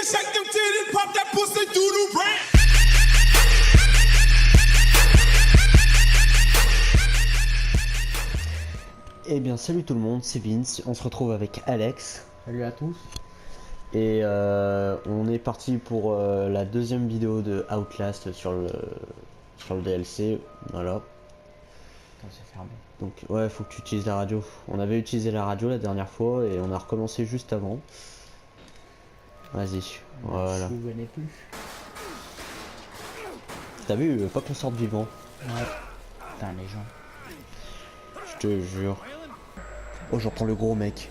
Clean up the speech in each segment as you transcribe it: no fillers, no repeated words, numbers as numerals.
shake them titties, pop that pussy, do the rap. Eh bien salut tout le monde, c'est Vince, on se retrouve avec Alex. Salut à tous. Et on est parti pour la deuxième vidéo de Outlast sur le DLC, voilà. Attends, c'est fermé. Donc ouais, faut que tu utilises la radio. On avait utilisé la radio la dernière fois et on a recommencé juste avant. Vas-y, voilà. Je ne me souvenais plus. T'as vu, pas qu'on sorte vivant. Ouais. Putain, les gens. Je te jure. Oh, j'entends le gros mec.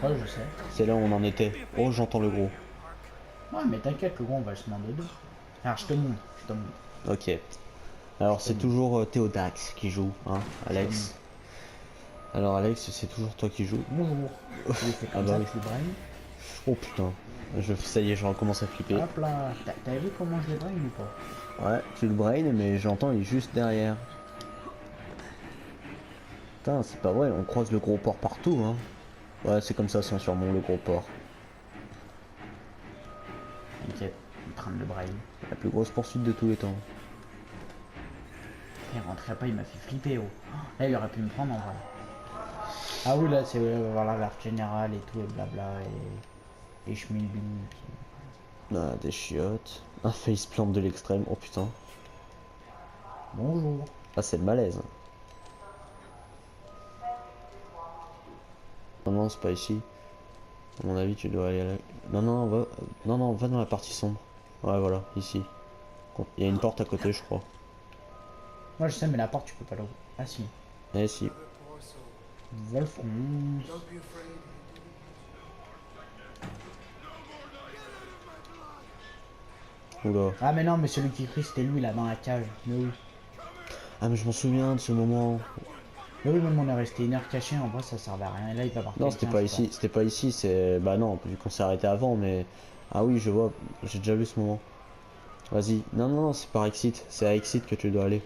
Ouais, je sais. C'est là où on en était. Oh, j'entends le gros. Ouais, mais t'inquiète, le gros, on va se demander deux. Alors, je te montre. Ok. Alors c'est toujours Théodax qui joue, hein, Alex. Alors Alex, c'est toujours toi qui joues. Bonjour. Je fais comme ça, tu le brain. Oh putain, ça y est, je recommence à flipper. Hop là. T'as vu comment je le brain ou pas? Ouais, tu le brain, mais j'entends, il est juste derrière. Putain, c'est pas vrai, on croise le gros porc partout, hein. Ouais, c'est comme ça, sans surnom, le gros porc. T'inquiète, il est en train de le brain. La plus grosse poursuite de tous les temps. Il rentrait pas, il m'a fait flipper, oh. Là, il aurait pu me prendre en vrai. Ah oui, là, c'est voilà, l'art général et tout, et blabla, et schmilblick. Ah, des chiottes. Un faceplant de l'extrême, oh putain. Bonjour. Ah, c'est le malaise. Non, non, c'est pas ici. À mon avis, tu dois aller à la... Non, non, va... non, non, va dans la partie sombre. Ouais, voilà, ici. Il y a une porte à côté, je crois. Moi, je sais, mais la porte, tu peux pas l'ouvrir. Ah si. Eh si. Wolfram. Oula. Ah mais non, mais celui qui crie c'était lui là dans la cage. Mais oui. Ah mais je m'en souviens de ce moment. Mais oui, même on est resté une heure caché, en vrai ça servait à rien. Et là il va partir. Non, c'était pas ici, c'était pas ici, c'est... Bah non, vu qu'on s'est arrêté avant, mais... Ah oui, je vois, j'ai déjà vu ce moment. Vas-y. Non, non, non, c'est par Exit, c'est à Exit que tu dois aller.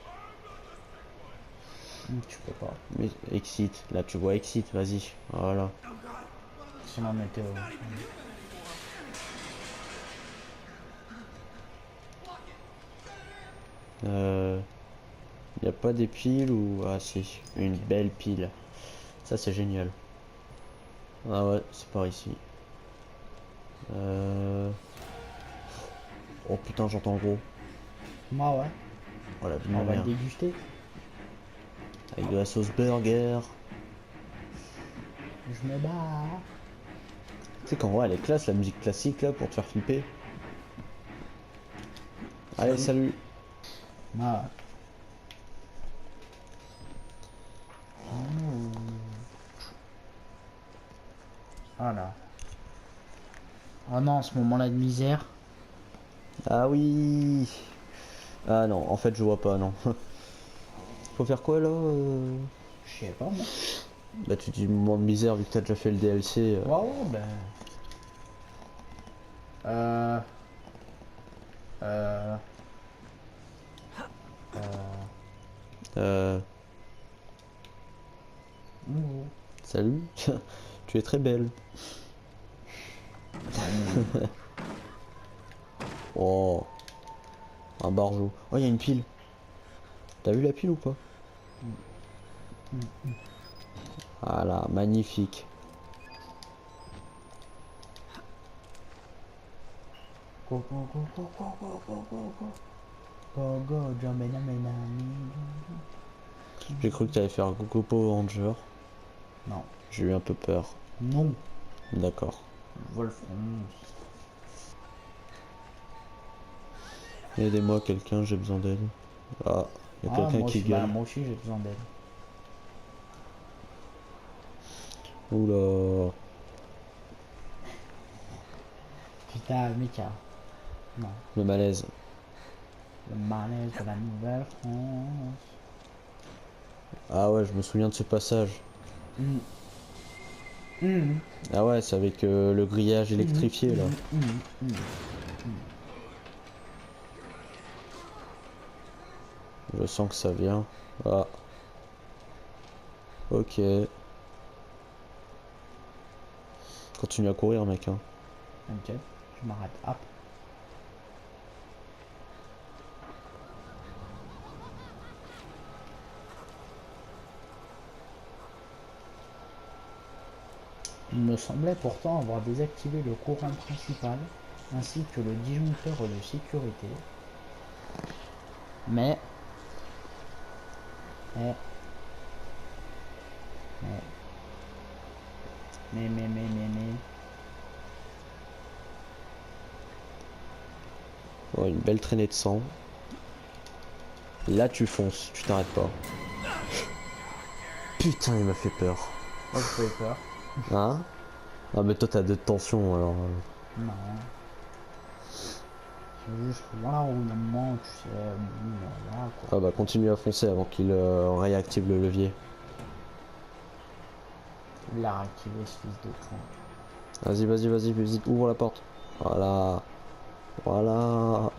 Tu peux pas. Mais Exit, là tu vois Exit, vas-y. Voilà. Sinon on était Y a pas des piles ou... Ah si, une belle pile. Ça c'est génial. Ah ouais, c'est par ici. Oh putain, j'entends le gros. Moi ouais. Voilà, On va le déguster. Avec de la sauce burger. Je me bats. Tu sais qu'en vrai elle est classe la musique classique là pour te faire flipper. Allez, salut. Moi. Voilà. Oh non, ce moment-là de misère. Ah oui. Ah non, en fait je vois pas, non. Faut faire quoi là Je sais pas moi. Bah tu dis moment de misère vu que t'as déjà fait le DLC. Waouh, ben. Salut. Tu es très belle. Oh. Un barjot. Oh, il y a une pile. T'as vu la pile ou pas? Voilà, magnifique. Go go go go go go go go go. Go go jumping. J'ai cru que t'allais faire Gogo Power Ranger. Non. J'ai eu un peu peur. Non. D'accord. Wolfram. Aidez-moi quelqu'un, j'ai besoin d'aide. Ah, il y a quelqu'un qui gueule. Moi aussi j'ai besoin d'aide. Oula. Putain, Mika. Non. Le malaise. Le malaise de la Nouvelle-France. Ah ouais, je me souviens de ce passage. Ah ouais, c'est avec le grillage électrifié là. Je sens que ça vient. Ah. Ok. Continue à courir mec. Hein. Ok. Je m'arrête. Hop. Il me semblait pourtant avoir désactivé le courant principal ainsi que le disjoncteur de sécurité. Mais mais Oh, une belle traînée de sang. Là tu fonces, tu t'arrêtes pas. Putain, il m'a fait peur. moi je fais peur. Hein? Ah mais toi t'as de tension alors. Non. C'est juste voilà au moment tu sais bon, voilà quoi. Ah bah continue à foncer avant qu'il réactive le levier. Il l'a réactivé ce fils de con. Vas-y, vas-y, vas-y, vite, ouvre la porte. Voilà. Voilà.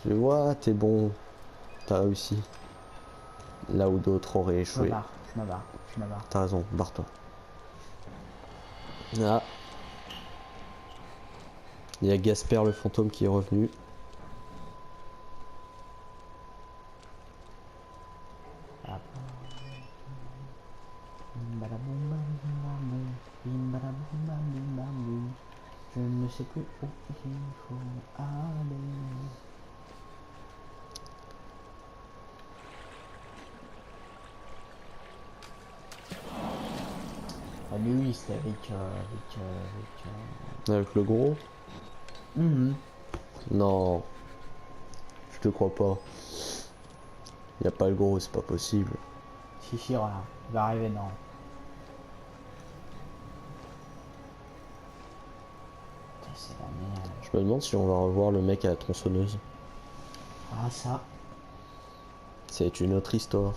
Tu vois, t'es bon. T'as réussi. Là où d'autres auraient Je me échoué. barre, je me barre, je me barre. T'as raison, barre-toi. Ah. Il y a Gasper le fantôme qui est revenu. Hop. Bim badaboum, bam, bim, bam, boum. Bim badaboum, bam, bim, bam, boum. Je ne sais plus où il faut aller. Ah mais oui, c'était Avec le gros? Mhm. Non. Je te crois pas. Y a pas le gros, c'est pas possible. Si, si, voilà. Il va arriver, non. Putain, c'est la merde. Je me demande si on va revoir le mec à la tronçonneuse. Ah, ça. C'est une autre histoire.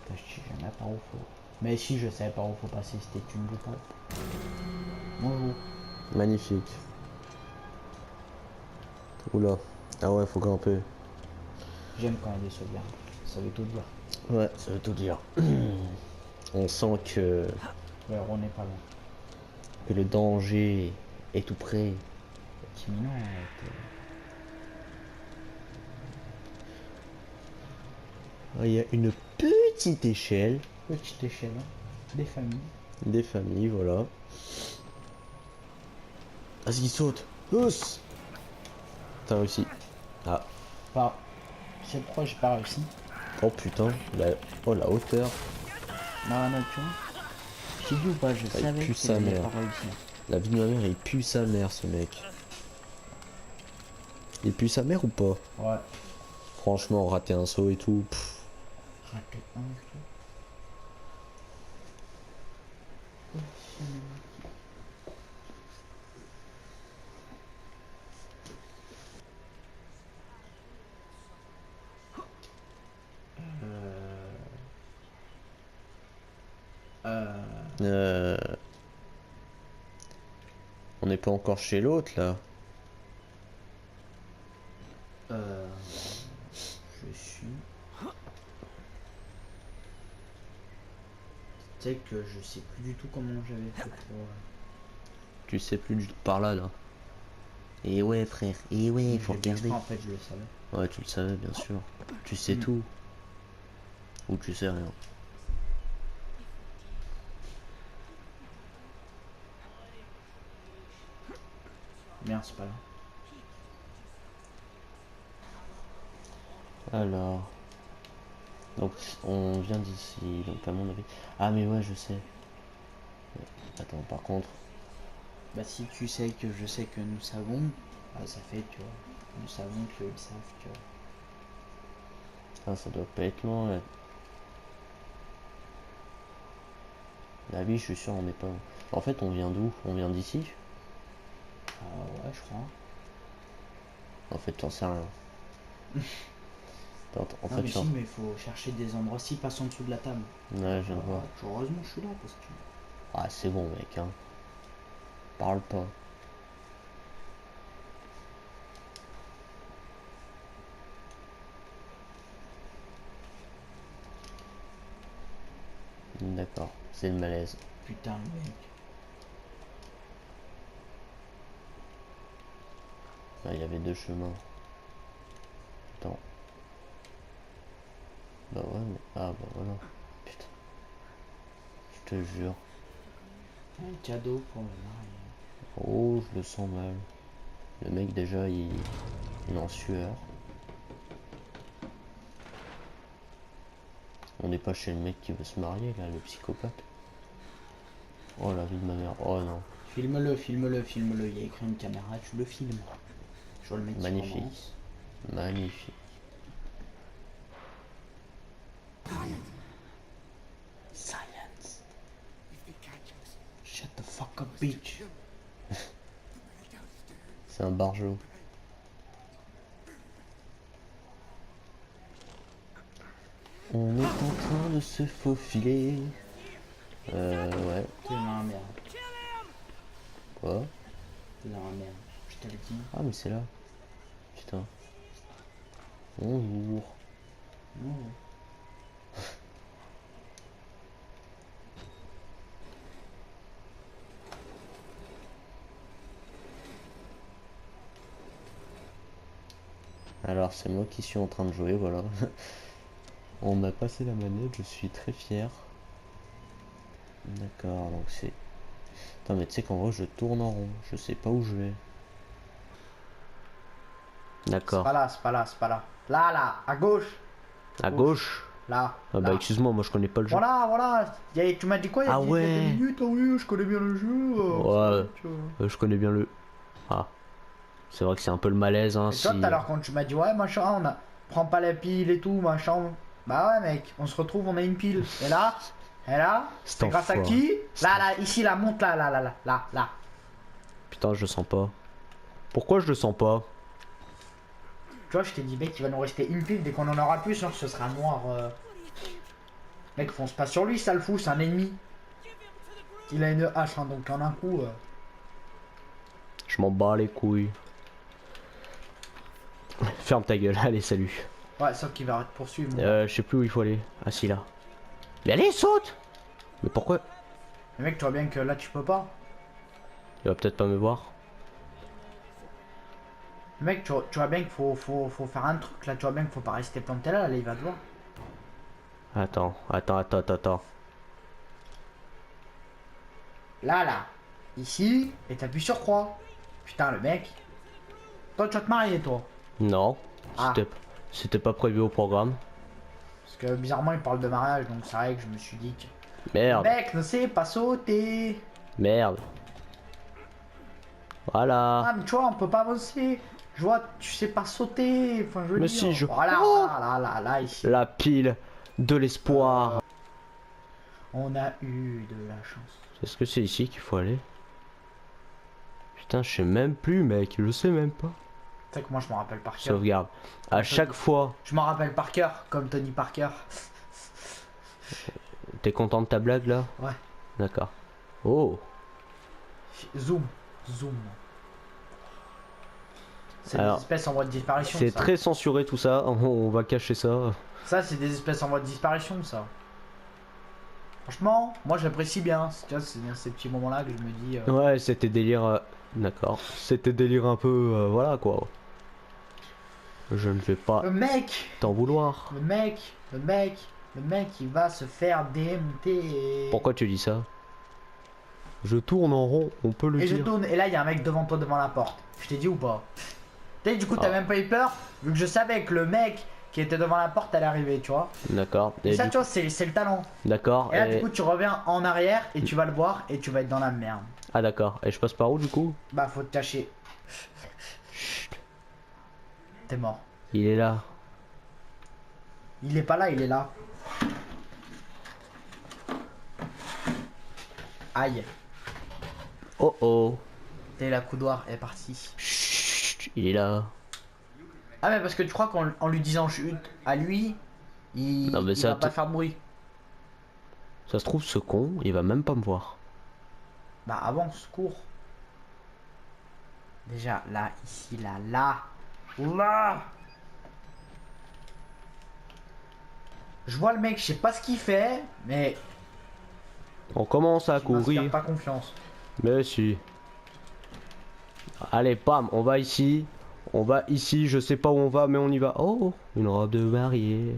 Putain, je sais jamais par où faut. Mais si, je savais par où faut passer, c'était une bouton. Bonjour. Magnifique. Oula. Ah ouais, faut grimper. J'aime quand il y a des sauvegardes. Ça veut tout dire. Ouais, ça veut tout dire. On sent Ouais, on n'est pas loin. que le danger est tout près. C'est imminent. Ah, il y a une petite échelle. Petite échelle. Hein. Des familles. Des familles, voilà. Vas-y, saute. Tous. T'as réussi. Ah. Pas. C'est pourquoi j'ai pas réussi. Oh putain. Oh la hauteur. Non, non, tu vois. J'ai dit ou pas, je il savais pue qu'il sa allait mère. pas réussir. La vie de ma mère, il pue sa mère, ce mec. Il pue sa mère ou pas? Ouais. Franchement, rater un saut et tout. Pff. Raté un truc. Euh... On n'est pas encore chez l'autre là. Je suis. Tu sais que je sais plus du tout comment j'avais fait pour. Tu sais plus du tout par là là. Et ouais frère, et ouais, Mais faut j'ai fait regarder. exprès, en fait, je le savais. Ouais, tu le savais bien sûr. Tu sais tout. Ou tu sais rien. Merde, c'est pas là. Alors. Donc on vient d'ici, donc à mon avis. Ah mais ouais je sais. Attends par contre. Bah, si tu sais que je sais que nous savons, bah, ça fait, tu vois. Nous savons qu'ils savent, tu vois. Ah ça doit pas être loin là. La vie je suis sûr on n'est pas. En fait on vient d'où? On vient d'ici? Ouais, je crois. En fait t'en sais rien. Attends, en Non, fait mais je si, suis mais il faut chercher des endroits. Si, passe en dessous de la table. Ouais je viens de voir. Heureusement, je suis là parce que. Ah c'est bon mec hein. Parle pas. D'accord, c'est le malaise. Putain, le mec. Ah, il y avait deux chemins. Attends. Bah ouais, mais... Ah bah voilà. Putain. Je te jure. Un cadeau pour le mariage. Oh, je le sens mal. Le mec déjà, il est en sueur. On n'est pas chez le mec qui veut se marier là, le psychopathe. Oh la vie de ma mère. Oh non. Filme-le, filme-le, filme-le. Il y a écrit une caméra, tu le filmes. Je vois le mec qui Magnifique. commence. Magnifique. Silence. Shut the fuck up, bitch. C'est un barjot. On est en train de se faufiler. Ouais. T'es dans la merde. Quoi? T'es dans la merde. Je te le dis. Ah mais c'est là. Putain. Bonjour. Non. Alors c'est moi qui suis en train de jouer, voilà. On m'a passé la manette, je suis très fier. D'accord, donc c'est... Attends mais tu sais qu'en vrai je tourne en rond, je sais pas où je vais. C'est D'accord. pas là, c'est pas là, c'est pas là. Là, là, à gauche. À gauche? Là. Ah bah là. excuse-moi, moi je connais pas le jeu. Voilà, voilà. Tu m'as dit quoi il y a Ah 10 ouais. minutes? Ah oui, je connais bien le jeu. Ouais, je connais bien le... Ah. C'est vrai que c'est un peu le malaise, hein, Et toi, si... tout à l'heure, quand tu m'as dit, ouais, machin, on a... prends pas la pile et tout, machin. Bah ouais, mec, on se retrouve, on a une pile. Et là, c'est grâce à enfoiré. qui? Là, là, ici, là, monte là, là, là, là, là, là. Putain, je le sens pas. Pourquoi je le sens pas? Tu vois, je t'ai dit, mec, il va nous rester une pile. Dès qu'on en aura plus, ce sera noir. Mec, fonce pas sur lui, ça le fout, c'est un ennemi. Il a une hache, hein, donc en un coup. Je m'en bats les couilles. Ferme ta gueule, allez, salut. Ouais, sauf qu'il va te poursuivre. moi. Je sais plus où il faut aller. Ah si, là. Mais allez, saute! Mais pourquoi? Mais mec, tu vois bien que là, tu peux pas. Il va peut-être pas me voir. Mec, tu vois bien qu'il faut faire un truc là. Tu vois bien qu'il faut pas rester planté là. Là, il va te voir. Attends. Là, là. Ici. Et t'appuies sur croix. Putain, le mec. Toi, tu vas te marier, toi. Non. Ah. C'était pas prévu au programme. Parce que bizarrement, il parle de mariage. Donc, c'est vrai que je me suis dit que. Merde. Le mec ne sait pas sauter. Merde. Voilà. Ah, mais tu vois, on peut pas avancer. Je vois, tu sais pas sauter. Enfin, je veux Mais dire. si, je... Voilà, Oh, là, ici. la pile de l'espoir. On a eu de la chance. Est-ce que c'est ici qu'il faut aller? Putain, je sais même plus, mec. Je sais même pas. Tu sais que moi, je m'en rappelle par cœur. Sauvegarde. À chaque fois. Je m'en rappelle par cœur, comme Tony Parker. T'es content de ta blague là? Ouais. D'accord. Oh. Zoom. C'est des Alors, espèces en voie de disparition. C'est ça. très censuré tout ça. On va cacher ça. Ça, c'est des espèces en voie de disparition, ça. Franchement, moi j'apprécie bien. Tu vois, c'est bien ces petits moments-là que je me dis. Ouais, c'était délire. D'accord. C'était délire un peu. Voilà quoi. Je ne vais pas Le mec, t'en vouloir. le mec, il va se faire DMT. Pourquoi tu dis ça? Je tourne en rond, on peut le Et je dire. tourne, et là il y a un mec devant toi, devant la porte. Je t'ai dit ou pas? Tu du coup, t'as Ah. même pas eu peur, vu que je savais que le mec qui était devant la porte allait arriver, tu vois. D'accord. Et ça, du- tu vois, c'est le talent. D'accord. Et là, et- du coup, tu reviens en arrière et tu vas le voir et tu vas être dans la merde. Ah d'accord. Et je passe par où du coup? Bah, faut te cacher. T'es mort. Il est là. Il est pas là, il est là. Aïe. Oh oh. T'es la coudoir est partie. Chut, il est là. Ah, mais parce que tu crois qu'en lui disant chute à lui, il, Non, mais il ça va pas te- faire de bruit. Ça se trouve ce con, il va même pas me voir. Bah, avance, cours. Déjà, là, ici, là, là. Je vois le mec, je sais pas ce qu'il fait, mais On commence à il m'inspire courir. pas confiance. Mais si. Allez, pam, on va ici. On va ici, je sais pas où on va, mais on y va. Oh, une robe de mariée.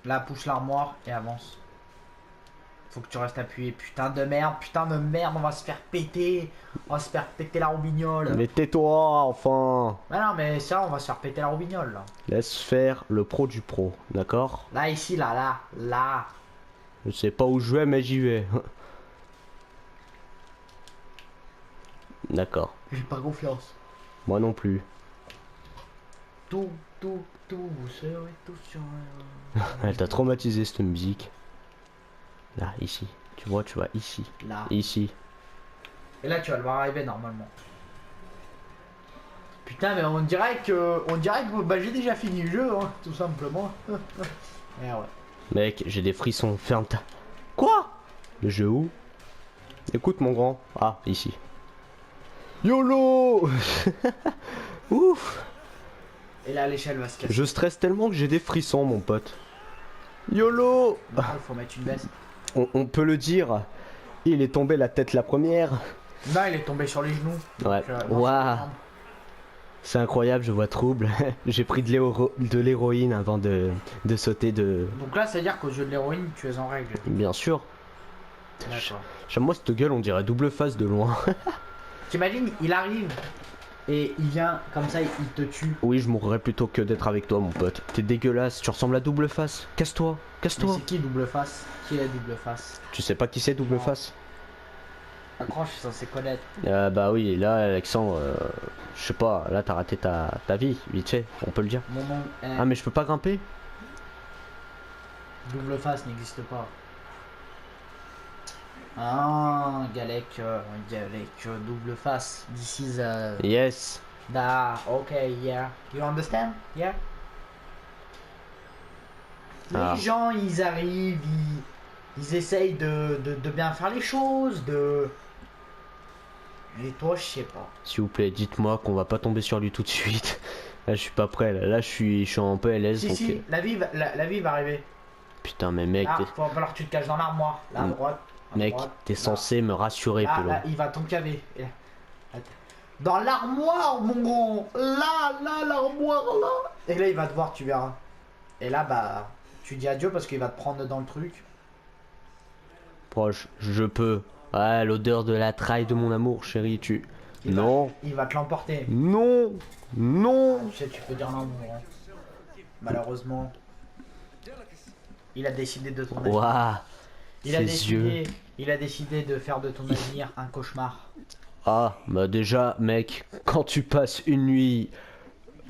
Là, pousse l'armoire et avance. Faut que tu restes appuyé. Putain de merde, on va se faire péter. On va se faire péter la robignole. Mais tais-toi, enfin. Mais non, mais ça, on va se faire péter la robignole là. Laisse faire le pro du pro, d'accord? Là, ici, là. Je sais pas où je vais, mais j'y vais. D'accord. J'ai pas confiance. Moi non plus. Tout, vous serez tous sur Elle t'a traumatisé cette musique. Là, ici. Tu vois ici. là. Ici. Et là, tu vas le voir arriver normalement. Putain, mais on dirait que bah, j'ai déjà fini le jeu, hein, tout simplement. Eh ouais. Mec, j'ai des frissons. Ferme ta... Quoi? Le jeu où? Écoute mon grand. Ah, ici. YOLO. Ouf. Et là, l'échelle va se casser. Je stresse tellement que j'ai des frissons, mon pote. YOLO. Il faut mettre une baisse. On peut le dire. Il est tombé la tête la première. Non, il est tombé sur les genoux. Ouais. Non, Waouh. C'est incroyable, je vois trouble. J'ai pris de l'héroïne avant de sauter de... Donc là, c'est-à-dire qu'au jeu de l'héroïne, tu es en règle. Bien sûr. D'accord. Moi, cette gueule, on dirait double face de loin. T'imagines, il arrive et il vient comme ça, il te tue. Oui, je mourrais plutôt que d'être avec toi, mon pote. T'es dégueulasse, tu ressembles à double face. Casse-toi, Mais casse-toi. c'est qui double face? Qui est double face? Tu sais pas qui c'est double Non. face? Accroche, je suis censé connaître. Bah oui, là, Alexandre, je sais pas, là, t'as raté ta vie, vite fait, on peut le dire. Mon nom est... Ah, mais je peux pas grimper? Double face n'existe pas. Ah, Galec, double face. This is Yes. ok, yeah. You understand? Yeah. Ah. Les gens, ils arrivent, ils essayent de bien faire les choses, Et toi, je sais pas. S'il vous plaît, dites-moi qu'on va pas tomber sur lui tout de suite. Là, je suis pas prêt, là, je suis en PLS, Si, donc... si, la vie va arriver. Putain, mais mec, Là, va falloir que tu te caches dans l'armoire. Là, à droite. à mec, droite, t'es là. censé me rassurer, Là, Pelon. là, il va t'encaver. Et là. Dans l'armoire, mon grand. Là, l'armoire, là. Et là, il va te voir, tu verras. Et là, bah, tu dis adieu parce qu'il va te prendre dans le truc. Proche, je peux. Ouais, l'odeur de la traille de mon amour, chérie, tu... Il Non, Il va te l'emporter. non, non. Tu sais, tu peux dire non, mon grand. Malheureusement, il a décidé de ton avenir. Waouh, Il a ses yeux. décidé, il a décidé de faire de ton avenir un cauchemar. Ah, bah déjà, mec, quand tu passes une nuit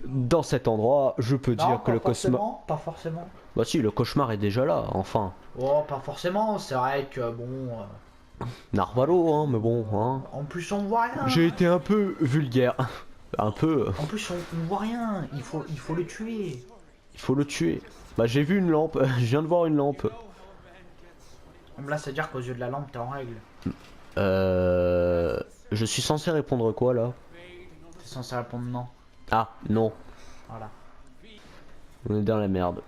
dans cet endroit, je peux Non, dire que pas le cauchemar... forcément, pas forcément. Bah si, le cauchemar est déjà là, enfin. Oh, pas forcément, c'est vrai que bon... Narvalo, hein, mais bon, hein. en plus, on voit rien. J'ai été un peu vulgaire. Un peu. En plus, on voit rien. Il faut le tuer. Il faut le tuer. Bah j'ai vu une lampe, je viens de voir une lampe. Là, c'est-à-dire qu'aux yeux de la lampe, t'es en règle. Je suis censé répondre quoi là? T'es censé répondre non. Ah, non. Voilà. On est dans la merde.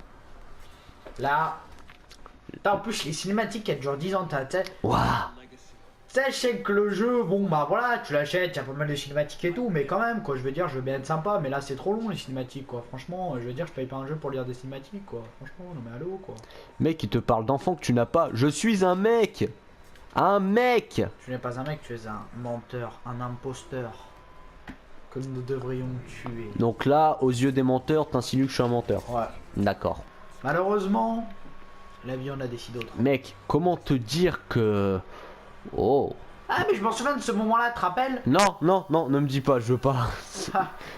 Là... En plus, les cinématiques, elles durent 10 ans, tu sais. Waouh. Tu sais, je sais que le jeu, bon bah voilà, tu l'achètes, il y a pas mal de cinématiques et tout, mais quand même, quoi, je veux dire, je veux bien être sympa, mais là c'est trop long les cinématiques, quoi. Franchement, je veux dire, je paye pas un jeu pour lire des cinématiques, quoi. Franchement, non mais allô, quoi. Mec, il te parle d'enfant que tu n'as pas. Je suis un mec. Un mec. Tu n'es pas un mec, tu es un menteur, un imposteur. Que nous devrions tuer. Donc là, aux yeux des menteurs, t'insinues que je suis un menteur. Ouais. D'accord. Malheureusement, la vie en a décidé autre. Mec, comment te dire que... Oh. Ah mais je m'en souviens de ce moment-là, tu te rappelles? Non, non, non, ne me dis pas, je veux pas.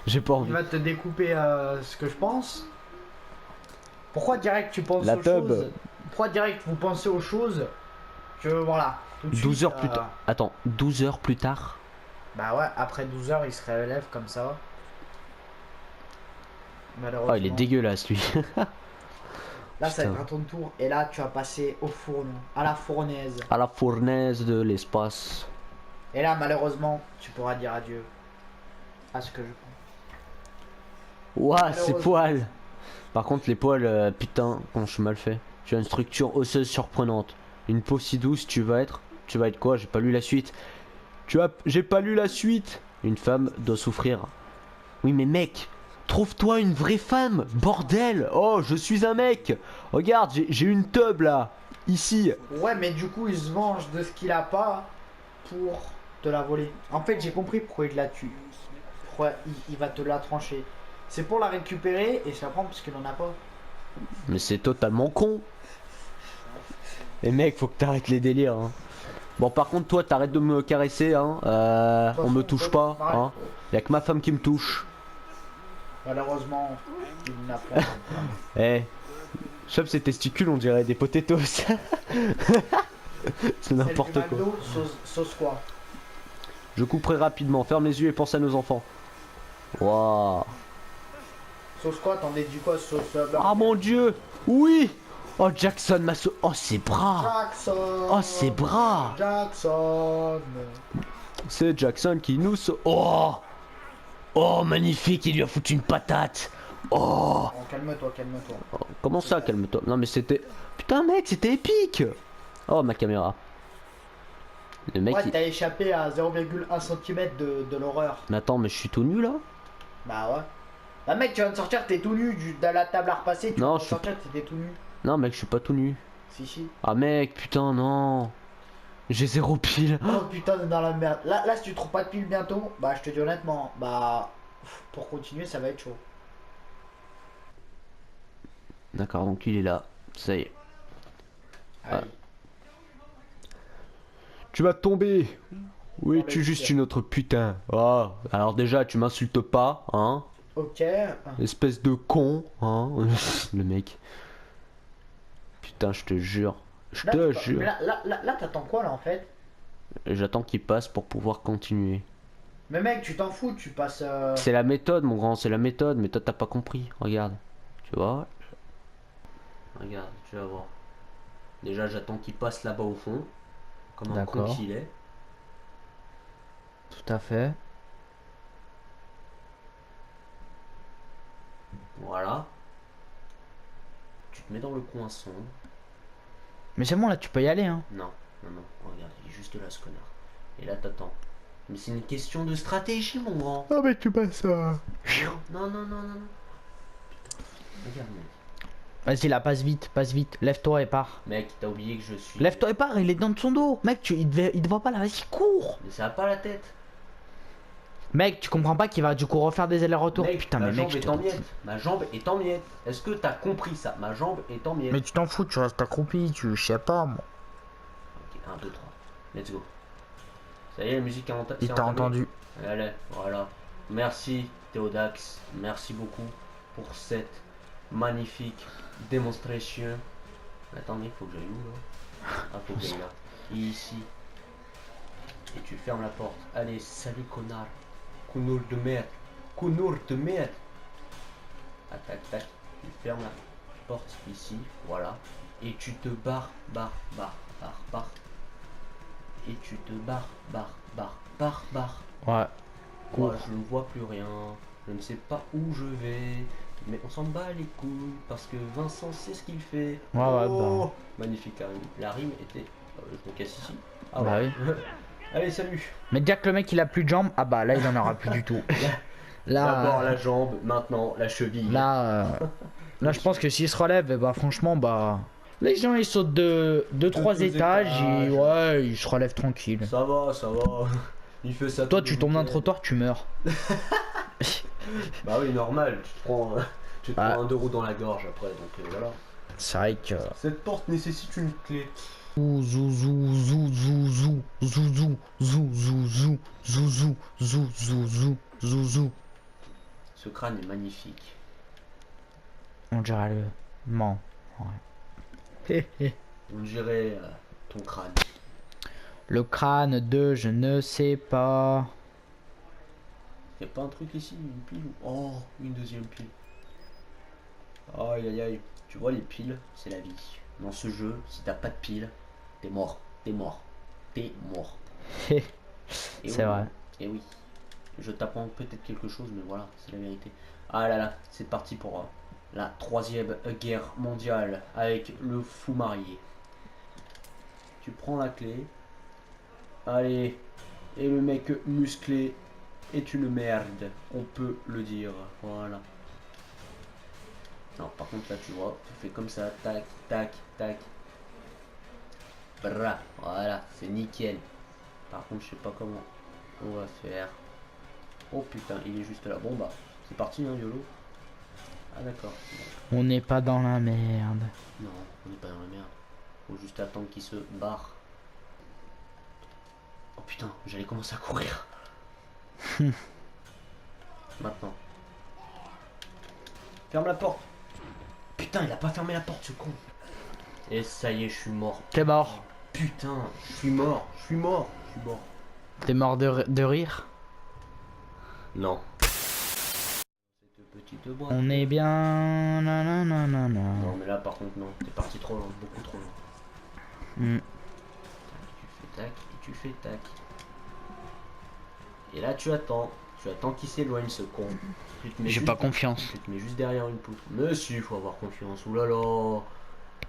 J'ai pas Il envie. va te découper ce que je pense. Pourquoi direct tu penses La aux tub. choses? Pourquoi direct vous pensez aux choses que voilà. Tout de 12 suite, heures plus tard. Attends, 12 heures plus tard. Bah ouais, après 12 heures, il se relève comme ça. Malheureusement. Oh, il est dégueulasse lui. Là, ça va Putain. être à ton tour. Et là, tu vas passer au fourneau, à la fournaise. À la fournaise de l'espace. Et là, malheureusement, tu pourras dire adieu à ce que je pense. Ouah, ces Malheureusement. poils. Par contre, les poils, putain, quand je suis mal fait. Tu as une structure osseuse surprenante. Une peau si douce, tu vas être quoi? J'ai pas lu la suite. J'ai pas lu la suite. Une femme doit souffrir. Oui, mais mec, trouve-toi une vraie femme, bordel. Oh, je suis un mec. Regarde, j'ai une teub là, ici. Ouais, mais du coup, il se venge de ce qu'il a pas pour te la voler. En fait, j'ai compris pourquoi il la tue. Pourquoi il va te la trancher. C'est pour la récupérer et se la prendre parce qu'il en a pas. Mais c'est totalement con. Et mec, faut que t'arrêtes les délires. Hein. Bon, par contre, toi, t'arrêtes de me caresser. Hein. On me touche pas. Hein. Y'a que ma femme qui me touche. Malheureusement, il n'a pas. Eh, sauf ses testicules, on dirait des potatoes. C'est n'importe quoi. Sauce quoi? Je couperai rapidement. Ferme les yeux et pense à nos enfants. Waouh. Sauce quoi? T'en déduis quoi? Sauce. Ah mon dieu. Oui. Oh Jackson, ma Oh ses bras. Jackson. Oh ses bras. Jackson. C'est Jackson qui nous Oh. Oh magnifique, il lui a foutu une patate. Oh. Calme-toi, calme-toi. Oh, comment ça, calme-toi. Non mais c'était... Putain mec, c'était épique. Oh ma caméra. Le mec... Ouais, t'as échappé à 0,1 cm de l'horreur. Mais attends, mais je suis tout nu là. Bah ouais. Bah mec, tu viens de sortir, t'es tout nu de la table à repasser. Tu Non, viens de je suis sortir, t'étais tout nu. Non mec, je suis pas tout nu. Si. Ah mec, putain non. J'ai 0 pile. Oh putain, t'es dans la merde. Là, si tu trouves pas de pile bientôt, bah je te dis honnêtement, bah pour continuer, ça va être chaud. D'accord, donc il est là. Ça y est. Allez. Tu vas tomber. Oui, Oh, tu es le juste putain. une autre putain. Oh, alors déjà, tu m'insultes pas, hein. Ok. Espèce de con, hein. Le mec. Putain, je te jure. Je te jure. Mais là, t'attends quoi là en fait? J'attends qu'il passe pour pouvoir continuer. Mais mec, tu t'en fous, tu passes. C'est la méthode, mon grand, c'est la méthode. Mais toi, t'as pas compris. Regarde. Tu vois? Regarde, tu vas voir. Déjà, j'attends qu'il passe là-bas au fond. Comme un con D'accord. qu'il est. Tout à fait. Voilà. Tu te mets dans le coin sombre. Mais c'est bon, là, tu peux y aller, hein. Non, regarde, il est juste là ce connard. Et là t'attends. Mais c'est une question de stratégie mon grand. Ah, mais tu passes ça. Non. Putain. Regarde mec. Vas-y, là, passe vite, Lève-toi et pars. Mec, t'as oublié que je suis... Lève-toi et pars, il est dans son dos. Mec, il te voit pas là, vas-y, cours. Mais ça a pas la tête. Mec, tu comprends pas qu'il va du coup refaire des allers-retours. Mec, Putain, ma mais mec, jambe je est te en dis. miettes. Ma jambe est en miettes. Est-ce que t'as compris ça? Ma jambe est en miettes. Mais tu t'en fous, tu restes accroupi, je sais pas, moi. Ok, 1, 2, 3. Let's go. Ça y est, la musique est Il t'a entendu. Allez, voilà. Merci Théodax. Merci beaucoup pour cette magnifique démonstration. Attendez, faut que j'aille où là? Ah, faut que j'aille là. Ici. Et tu fermes la porte. Allez, salut connard. Counour de merde. Counour de merde. Ah, tac, tac. Tu fermes la porte ici. Voilà. Et tu te barres. Et tu te barres. Ouais. Moi, je ne vois plus rien. Je ne sais pas où je vais. Mais on s'en bat les couilles. Parce que Vincent sait ce qu'il fait. Ouais, Oh, magnifique la rime. La rime était... je me casse ici. Ah Bah ouais. oui. Allez, salut. Mais déjà que le mec il a plus de jambes, ah bah là il en aura plus du tout. D'abord Là, la jambe, maintenant la cheville. là je pense que s'il se relève, eh bah franchement, bah. Les gens ils sautent de 3 deux étages et étages. ouais, ils se relèvent tranquille. Ça va. Il fait ça. Toi tous tu les tombes d'un week-ends. trottoir, tu meurs. Bah oui, normal. Tu te Ah. prends un 2 roues dans la gorge après. Donc voilà. C'est vrai que. Cette porte nécessite une clé. Zou zou zou zou zou zou zou zou zou zou zou. Ce crâne est magnifique. On dirait le. Non. Ouais. On dirait ton crâne. Le crâne de je ne sais pas. Y'a pas un truc ici, une pile ou... Oh, une deuxième pile. Aïe aïe aïe. Tu vois, les piles, c'est la vie. Dans ce jeu, si t'as pas de pile, t'es mort. Et C'est vrai. Et oui. Je t'apprends peut-être quelque chose, mais voilà, c'est la vérité. Ah là là, c'est parti pour la 3e guerre mondiale avec le fou marié. Tu prends la clé. Allez, Et le mec musclé est une merde. On peut le dire. Voilà. Non, par contre là tu vois, tu fais comme ça, tac, tac, tac. Bra, voilà, c'est nickel. Par contre je sais pas comment on va faire. Oh putain, il est juste là. Bon bah, c'est parti hein, YOLO. Ah d'accord. On n'est pas dans la merde. Non, on n'est pas dans la merde. Faut juste attendre qu'il se barre. Oh putain, j'allais commencer à courir. Maintenant. Ferme la porte. Putain, il a pas fermé la porte ce con. Et ça y est, je suis mort. T'es mort. Putain, je suis mort. Je suis mort. Je suis mort. T'es mort de rire. Non. Cette petite boîte. On est bien. Nanana. Non, mais là par contre, non. T'es parti trop loin, beaucoup trop loin. Hmm. Tu fais tac et tu fais tac. Et là, tu attends. Tu attends qu'il s'éloigne ce con. J'ai pas confiance. Tu te mets juste derrière une poutre. Mais si, faut avoir confiance. Oulala.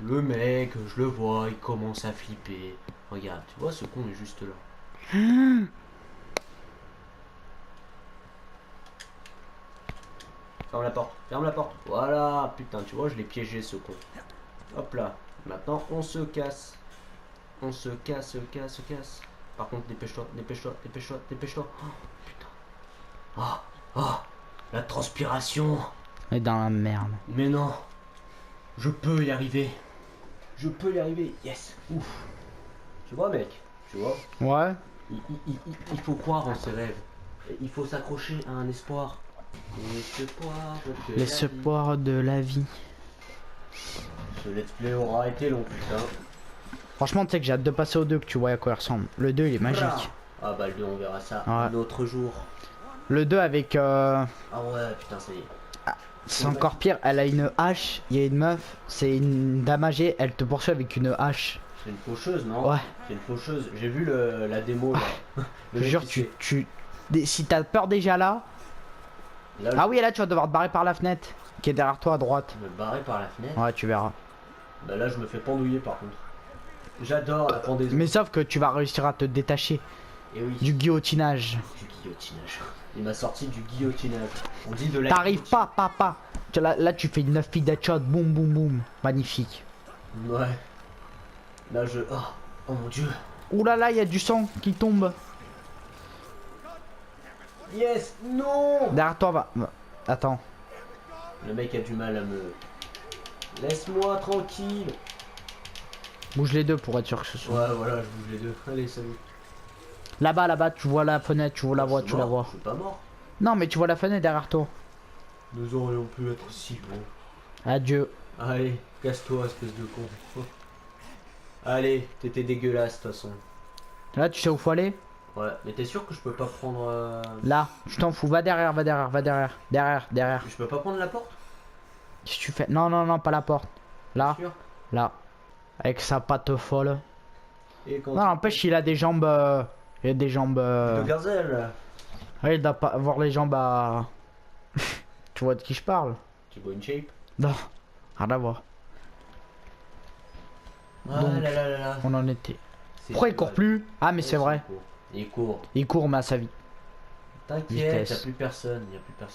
Le mec, je le vois, il commence à flipper. Regarde, tu vois, ce con est juste là. Ferme la porte, ferme la porte. Voilà, putain, tu vois, je l'ai piégé ce con. Hop là. Maintenant, on se casse. On se casse. Par contre, dépêche-toi, dépêche-toi, dépêche-toi, dépêche-toi. Oh, putain. Ah, ah, la transpiration. On est dans la merde. Mais non. Je peux y arriver. Je peux y arriver. Yes. Ouf. Tu vois, mec. Tu vois. Ouais. Il faut croire en ses rêves. Et il faut s'accrocher à un espoir. L'espoir de la vie. Ce let's play aura été long, putain. Franchement, tu sais que j'ai hâte de passer au 2, que tu vois à quoi il ressemble. Le 2, il est magique. Ah bah le 2, on verra ça Ouais. un autre jour. Le 2 avec... Ah ouais, putain, ça y est. C'est encore pire, elle a une hache, il y a une meuf, c'est une dame âgée, elle te poursuit avec une hache. C'est une faucheuse, non? Ouais. C'est une faucheuse. J'ai vu la démo là. Je te jure, si t'as peur déjà là... Là, Ah oui, et là tu vas devoir te barrer par la fenêtre, qui est derrière toi à droite. je me barrer par la fenêtre. Ouais, tu verras. Bah là, je me fais pendouiller par contre. J'adore la pendaison. Mais sauf que tu vas réussir à te détacher Et oui. du guillotinage. Du guillotinage. Il m'a sorti du guillotinage. On dit de la T'arrives guillotine. pas. Là tu fais une 9 feet d'headshot, boum boum boum. Magnifique. Ouais. Là je... Oh mon dieu. Ouh là là, il y a du sang qui tombe. Yes. Non. Derrière toi, va. Attends. Le mec a du mal à me... Laisse-moi tranquille. Bouge les deux pour être sûr que ce soit. Ouais, voilà, je bouge les deux. Allez, salut. Là-bas, tu vois la fenêtre, tu vois la voie, Je suis tu la mort, vois. Je suis pas mort. Non, mais tu vois la fenêtre derrière toi. Nous aurions pu être si bons. Adieu. Allez, casse-toi, espèce de con. Allez, t'étais dégueulasse de toute façon. Là, tu sais où faut aller? Ouais, mais t'es sûr que je peux pas prendre... Là, je t'en fous. Va derrière. Derrière. Je peux pas prendre la porte? Qu'est-ce que tu fais? Non, pas la porte. Là, Sûr. là. Avec sa patte folle. Et quand Non, n'empêche, il a des jambes. Il a des jambes. de gazelle. Ouais, il doit pas avoir les jambes à. Tu vois de qui je parle? Tu vois une shape? Non, rien à voir. Ah Donc, là. On en était. C'est Pourquoi il plus court mal. plus? Ah, mais c'est vrai. Il court. Il court, mais à sa vie. T'inquiète, Vitesse. y'a plus personne,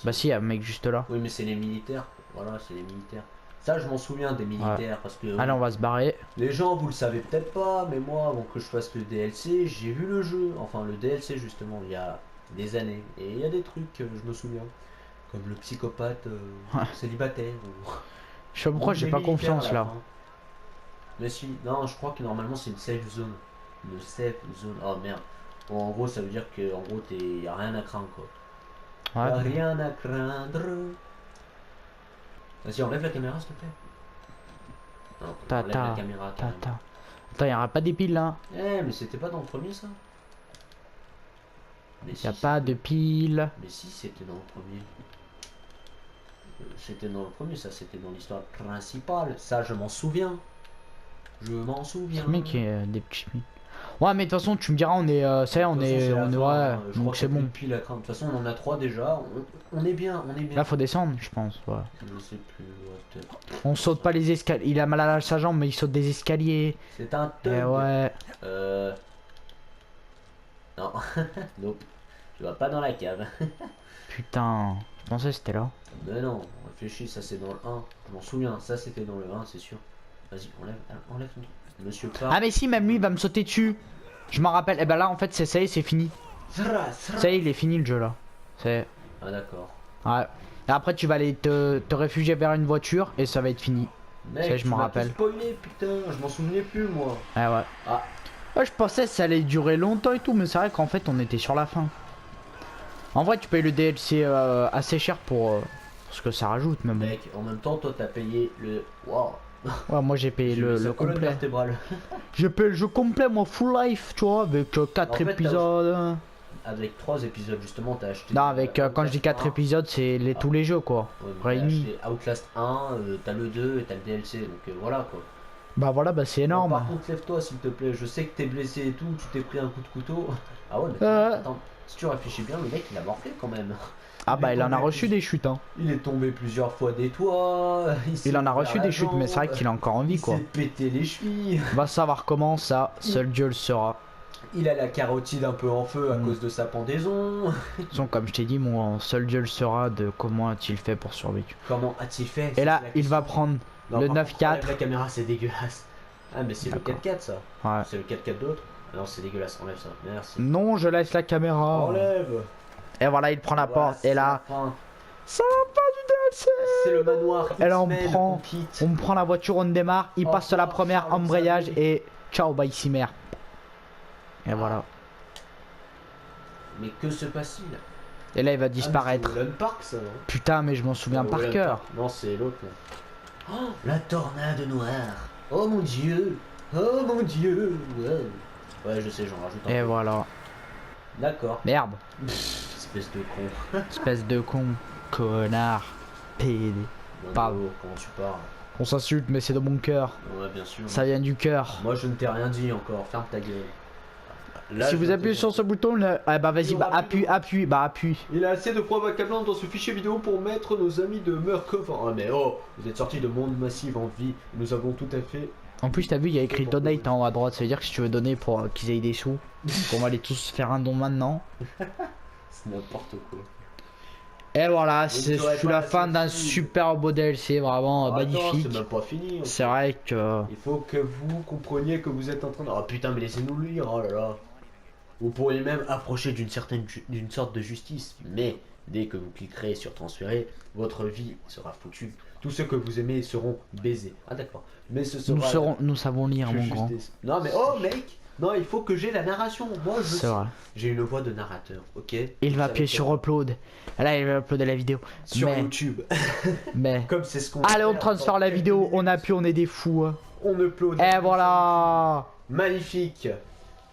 Bah, si, il y a un mec juste là. Oui, mais c'est les militaires. Voilà, c'est les militaires. Ça, je m'en souviens des militaires parce que Allez, on va se barrer. les gens, vous le savez peut-être pas, mais moi, avant que je fasse le DLC, j'ai vu le jeu. Enfin, le DLC, justement, il y a des années. Et il y a des trucs que je me souviens. Comme le psychopathe célibataire. Ou... Je sais pas pourquoi ou j'ai les pas militaires confiance à la là. fin. Mais si, non, je crois que normalement, c'est une safe zone. Une safe zone. Oh merde. Bon, en gros, ça veut dire que en gros, y a rien à craindre, quoi. Y a Ouais. rien à craindre. Vas-y, enlève la caméra, s'il te plaît. Non, enlève la Tata. caméra, carrément. Attends, y aura pas des piles là? Eh, mais c'était pas dans le premier, ça? Mais Y a si, pas de piles. Mais si, c'était dans le premier. C'était dans le premier, ça, c'était dans l'histoire principale. Ça, je m'en souviens. Je m'en souviens. Ce mec des petits piles. Ouais, mais de toute façon, tu me diras, on est. Ça y est, on De toute façon, est. c'est la On est. fin, Ouais, je crois donc qu'il c'est y a plus bon. de piles à craindre. De toute façon, on en a 3 déjà. On est bien, on est bien. Là, faut descendre, je pense. Ouais. Je sais plus, ouais, peut-être. On saute pas les escaliers. Il a mal à sa jambe, mais il saute des escaliers. C'est un Eh thug. ouais. Non, nope. Tu vas pas dans la cave. Putain, je pensais que c'était là. Mais non, réfléchis, ça c'est dans le 1. Je m'en souviens, ça c'était dans le 1, c'est sûr. Vas-y, enlève ton truc. Monsieur Clark. Ah mais si, même lui il va me sauter dessus. Je m'en rappelle. Et bah là en fait ça y est, c'est fini. Ça y est, il est fini le jeu là. C'est... Ah d'accord. Ouais. Et après tu vas aller te réfugier vers une voiture et ça va être fini. Mec, Ça, je tu m'en m'as rappelle. tout spoilé, putain, je m'en souvenais plus moi. Ouais ouais. Ah, Ouais, je pensais que ça allait durer longtemps et tout, mais c'est vrai qu'en fait on était sur la fin. En vrai tu payes le DLC assez cher pour ce que ça rajoute même. mec, en même temps, toi t'as payé le. Waouh. Ouais, moi j'ai payé J'ai vu sa le colonne complet. vertébrale. J'ai payé le jeu complet, moi full life, tu vois, avec 4 En fait, t'as- épisodes. Avec 3 épisodes justement, t'as acheté. Non, avec quand je dis 4 Outlast épisodes, c'est tous les jeux quoi. 1. Ouais, mais t'as Réunis. acheté Outlast 1, t'as le 2 et t'as le DLC, donc voilà quoi. Bah voilà, bah c'est Bon, énorme. par contre, lève-toi s'il te plaît, je sais que t'es blessé et tout, tu t'es pris un coup de couteau. Ah ouais, mais Euh. attends, si tu réfléchis bien, le mec il a morflé quand même. Ah bah il en a tombé reçu des chutes hein. Il est tombé plusieurs fois des toits. Il en a reçu des chutes, mais c'est vrai qu'il est encore en vie Il quoi. s'est pété les chevilles. Va savoir comment ça, seul Dieu le saura. Il a la carotide un peu en feu à Mm. cause de sa pendaison. De toute façon, comme je t'ai dit, mon seul Dieu le saura de comment a-t-il fait pour survivre. Comment a-t-il fait? Et là, C'est la il va question. prendre Non, le par contre, 9-4. enlève la caméra, c'est dégueulasse. Ah, mais c'est le D'accord. 4-4 ça. Ouais. C'est le 4-4 d'autre. Non, c'est dégueulasse, enlève ça. Merci. Non, je laisse la caméra. Enlève. Et voilà, il prend la Voilà, porte. c'est Et là, la fin. ça va pas du DLC. C'est le manoir. Et là, on X-Men, prend- quitte. On prend la voiture, on démarre. Il Oh, passe la oh, première oh, embrayage salut. et ciao, bye Cimer. Et voilà. Mais que se passe-t-il? Et là, il va Ah, disparaître. c'est Woolen Park ça, non? Putain, mais je m'en souviens par Woolen cœur. Park. Non, c'est l'autre là. Oh, la tornade noire. Oh mon dieu. Oh mon dieu. Wow. Ouais, je sais, j'en rajoute un Et peu. voilà. D'accord. Merde. Espèce de con. Espèce de con. Connard. PD. Pardon. Nando, comment tu parles? On s'insulte, mais c'est de mon cœur. Ouais, bien sûr. Ça vient du cœur. Moi, je ne t'ai rien dit encore. Ferme ta gueule. Là, Si je vous viens appuyez de te sur dire. ce bouton, ah bah vas-y, Il y bah aura appuie, plus de- appuie, bah appuie. Il a assez de points accablants dans ce fichier vidéo pour mettre nos amis de Murkoff. Ah mais oh, vous êtes sortis de Monde Massif en vie. Nous avons tout à fait. En plus, t'as vu, il y a écrit donate en haut à droite. Ça veut dire que si tu veux donner pour qu'ils aient des sous, qu'on va aller tous faire un don maintenant. C'est n'importe quoi. Et voilà, Donc, c'est tu aurais sous pas la la fin d'un sortie. super beau DLC, vraiment Attends, magnifique. c'est même pas fini. C'est vrai que. Il faut que vous compreniez que vous êtes en train de. Oh putain, mais laissez-nous lire. Oh là là. Vous pourriez même approcher d'une sorte de justice, mais dès que vous cliquerez sur transférer, votre vie sera foutue. Tous ceux que vous aimez seront baisés. Ah d'accord. Mais ce sera. Nous savons lire, que mon grand. justice. Non mais oh mec. Non, il faut que j'ai la narration. Moi, je C'est sais. vrai. J'ai une voix de narrateur, ok? Il Vous va savez appuyer sur comment. upload. Là, il va uploader la vidéo. Sur mais, YouTube. mais. Comme c'est ce qu'on. Allez, va on faire transfère dans la quelques vidéo. minutes. On appuie, on est des fous. Hein. On upload. Et voilà. Magnifique.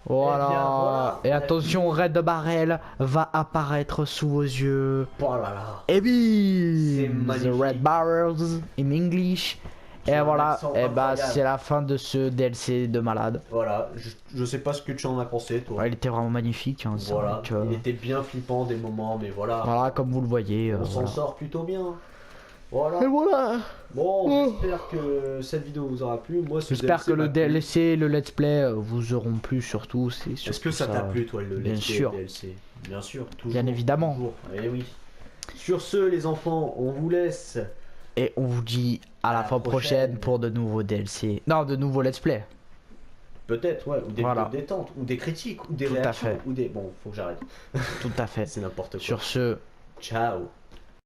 Voilà. Eh bien, voilà. Et attention, Red Barrel va apparaître sous vos yeux. Oh là là. Et C'est bim, The magnifique. Red Barrels in English. Tu Et as un voilà, accent et bah incroyable. c'est la fin de ce DLC de malade. Voilà. Je sais pas ce que tu en as pensé, toi. Ouais, il était vraiment magnifique. Hein, c'est Voilà. vrai que- Il était bien flippant des moments, mais voilà. Voilà, comme vous le voyez. On s'en voilà. sort plutôt bien. Voilà. Et voilà. Bon, Oh. j'espère que cette vidéo vous aura plu. Moi, ce J'espère que le m'a plu. DLC, le let's play vous auront plu surtout. C'est Est-ce surtout que ça t'a plu, toi, le Bien let's play sûr. DLC? Bien sûr, toujours. Bien évidemment. Toujours. Eh oui. Sur ce, les enfants, on vous laisse. Et on vous dit à la fin prochaine pour de nouveaux DLC. Non, de nouveaux let's play. Peut-être, ouais, ou des Voilà. vidéos détente, ou des critiques, ou des Tout à réactions, fait. ou des. Bon, faut que j'arrête. Tout à fait. C'est n'importe quoi. Sur ce, Ciao.